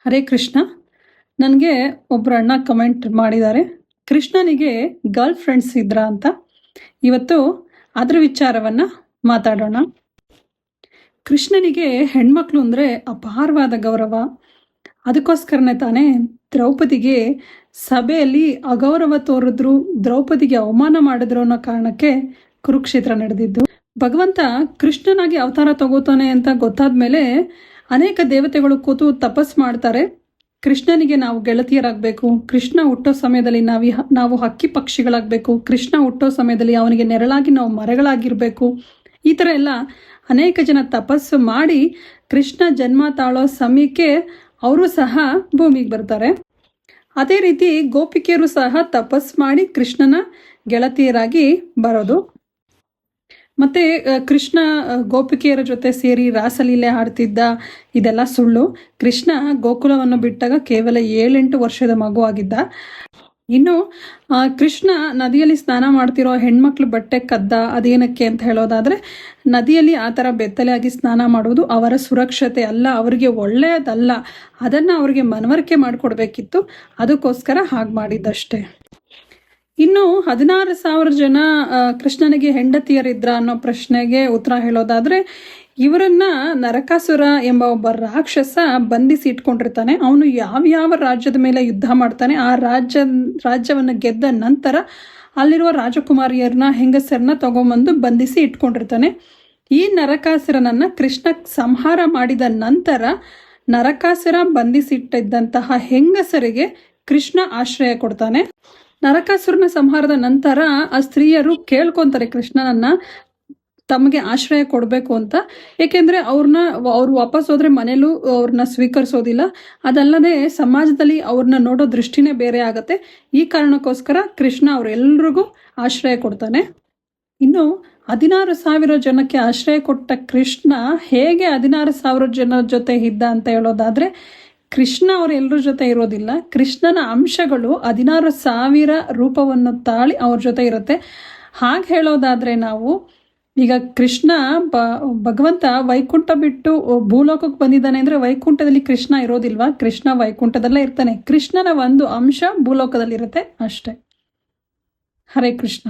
ಹರೇ ಕೃಷ್ಣ. ನನಗೆ ಒಬ್ಬರು ಅಣ್ಣ ಕಮೆಂಟ್ ಮಾಡಿದ್ದಾರೆ, ಕೃಷ್ಣನಿಗೆ ಗರ್ಲ್ ಫ್ರೆಂಡ್ಸ್ ಇದ್ರಾ ಅಂತ. ಇವತ್ತು ಅದ್ರ ವಿಚಾರವನ್ನು ಮಾತಾಡೋಣ. ಕೃಷ್ಣನಿಗೆ ಹೆಣ್ಮಕ್ಳು ಅಂದರೆ ಅಪಾರವಾದ ಗೌರವ. ಅದಕ್ಕೋಸ್ಕರನೇ ತಾನೇ ದ್ರೌಪದಿಗೆ ಸಭೆಯಲ್ಲಿ ಅಗೌರವ ತೋರಿದ್ರು, ದ್ರೌಪದಿಗೆ ಅವಮಾನ ಮಾಡಿದ್ರು ಅನ್ನೋ ಕಾರಣಕ್ಕೆ ಕುರುಕ್ಷೇತ್ರ ನಡೆದಿದ್ದು. ಭಗವಂತ ಕೃಷ್ಣನಾಗಿ ಅವತಾರ ತಗೋತಾನೆ ಅಂತ ಗೊತ್ತಾದ ಮೇಲೆ ಅನೇಕ ದೇವತೆಗಳು ಕೂತು ತಪಸ್ ಮಾಡ್ತಾರೆ. ಕೃಷ್ಣನಿಗೆ ನಾವು ಗೆಳತಿಯರಾಗಬೇಕು, ಕೃಷ್ಣ ಹುಟ್ಟೋ ಸಮಯದಲ್ಲಿ ನಾವು ಹಕ್ಕಿ ಪಕ್ಷಿಗಳಾಗಬೇಕು, ಕೃಷ್ಣ ಹುಟ್ಟೋ ಸಮಯದಲ್ಲಿ ಅವನಿಗೆ ನೆರಳಾಗಿ ನಾವು ಮರಗಳಾಗಿರಬೇಕು. ಈ ಥರ ಎಲ್ಲ ಅನೇಕ ಜನ ತಪಸ್ಸು ಮಾಡಿ ಕೃಷ್ಣ ಜನ್ಮ ತಾಳೋ ಸಮಯಕ್ಕೆ ಅವರು ಸಹ ಭೂಮಿಗೆ ಬರ್ತಾರೆ. ಅದೇ ರೀತಿ ಗೋಪಿಕೆಯರು ಸಹ ತಪಸ್ ಮಾಡಿ ಕೃಷ್ಣನ ಗೆಳತಿಯರಾಗಿ ಬರೋದು. ಮತ್ತು ಕೃಷ್ಣ ಗೋಪಿಕೆಯರ ಜೊತೆ ಸೇರಿ ರಾಸಲೀಲೆ ಹಾಡ್ತಿದ್ದ, ಇದೆಲ್ಲ ಸುಳ್ಳು. ಕೃಷ್ಣ ಗೋಕುಲವನ್ನು ಬಿಟ್ಟಾಗ ಕೇವಲ 7-8 ವರ್ಷದ ಮಗು ಆಗಿದ್ದ. ಇನ್ನು ಕೃಷ್ಣ ನದಿಯಲ್ಲಿ ಸ್ನಾನ ಮಾಡ್ತಿರೋ ಹೆಣ್ಮಕ್ಳು ಬಟ್ಟೆ ಕದ್ದ. ಅದೇನಕ್ಕೆ ಅಂತ ಹೇಳೋದಾದರೆ, ನದಿಯಲ್ಲಿ ಆ ಥರ ಬೆತ್ತಲೆಯಾಗಿ ಸ್ನಾನ ಮಾಡುವುದು ಅವರ ಸುರಕ್ಷತೆ ಅಲ್ಲ, ಅವರಿಗೆ ಒಳ್ಳೆಯದಲ್ಲ. ಅದನ್ನು ಅವರಿಗೆ ಮನವರಿಕೆ ಮಾಡಿಕೊಡ್ಬೇಕಿತ್ತು, ಅದಕ್ಕೋಸ್ಕರ ಹಾಗೆ ಮಾಡಿದ್ದಷ್ಟೇ. ಇನ್ನು 16,000 ಜನ ಕೃಷ್ಣನಿಗೆ ಹೆಂಡತಿಯರಿದ್ರ ಅನ್ನೋ ಪ್ರಶ್ನೆಗೆ ಉತ್ತರ ಹೇಳೋದಾದರೆ, ಇವರನ್ನ ನರಕಾಸುರ ಎಂಬ ಒಬ್ಬ ರಾಕ್ಷಸ ಬಂಧಿಸಿ ಇಟ್ಕೊಂಡಿರ್ತಾನೆ. ಅವನು ಯಾವ ರಾಜ್ಯದ ಮೇಲೆ ಯುದ್ಧ ಮಾಡ್ತಾನೆ, ಆ ರಾಜ್ಯವನ್ನು ಗೆದ್ದ ನಂತರ ಅಲ್ಲಿರುವ ರಾಜಕುಮಾರಿಯರನ್ನ ಹೆಂಗಸರನ್ನ ತಗೊಂಬಂದು ಬಂಧಿಸಿ ಇಟ್ಕೊಂಡಿರ್ತಾನೆ. ಈ ನರಕಾಸುರನನ್ನು ಕೃಷ್ಣ ಸಂಹಾರ ಮಾಡಿದ ನಂತರ ನರಕಾಸುರ ಬಂಧಿಸಿಟ್ಟಿದ್ದಂತಹ ಹೆಂಗಸರಿಗೆ ಕೃಷ್ಣ ಆಶ್ರಯ ಕೊಡ್ತಾನೆ. ನರಕಾಸುರನ ಸಂಹಾರದ ನಂತರ ಆ ಸ್ತ್ರೀಯರು ಕೇಳ್ಕೊತಾರೆ ಕೃಷ್ಣನನ್ನ ತಮಗೆ ಆಶ್ರಯ ಕೊಡಬೇಕು ಅಂತ. ಏಕೆಂದರೆ ಅವ್ರು ವಾಪಸ್ ಹೋದ್ರೆ ಮನೇಲೂ ಅವ್ರನ್ನ ಸ್ವೀಕರಿಸೋದಿಲ್ಲ. ಅದಲ್ಲದೆ ಸಮಾಜದಲ್ಲಿ ಅವ್ರನ್ನ ನೋಡೋ ದೃಷ್ಟಿನೇ ಬೇರೆ ಆಗತ್ತೆ. ಈ ಕಾರಣಕ್ಕೋಸ್ಕರ ಕೃಷ್ಣ ಅವರೆಲ್ಲರಿಗೂ ಆಶ್ರಯ ಕೊಡ್ತಾನೆ. ಇನ್ನು 16,000 ಜನಕ್ಕೆ ಆಶ್ರಯ ಕೊಟ್ಟ ಕೃಷ್ಣ ಹೇಗೆ 16,000 ಜನರ ಜೊತೆ ಇದ್ದ ಅಂತ ಹೇಳೋದಾದ್ರೆ, ಕೃಷ್ಣ ಅವರೆಲ್ಲರ ಜೊತೆ ಇರೋದಿಲ್ಲ. ಕೃಷ್ಣನ ಅಂಶಗಳು 16,000 ರೂಪವನ್ನು ತಾಳಿ ಅವ್ರ ಜೊತೆ ಇರುತ್ತೆ. ಹಾಗೆ ಹೇಳೋದಾದರೆ ನಾವು ಈಗ ಕೃಷ್ಣ ಭಗವಂತ ವೈಕುಂಠ ಬಿಟ್ಟು ಭೂಲೋಕಕ್ಕೆ ಬಂದಿದ್ದಾನೆ ಅಂದರೆ ವೈಕುಂಠದಲ್ಲಿ ಕೃಷ್ಣ ಇರೋದಿಲ್ವಾ? ಕೃಷ್ಣ ವೈಕುಂಠದಲ್ಲೇ ಇರ್ತಾನೆ. ಕೃಷ್ಣನ ಒಂದು ಅಂಶ ಭೂಲೋಕದಲ್ಲಿರುತ್ತೆ ಅಷ್ಟೇ. ಹರೇ ಕೃಷ್ಣ.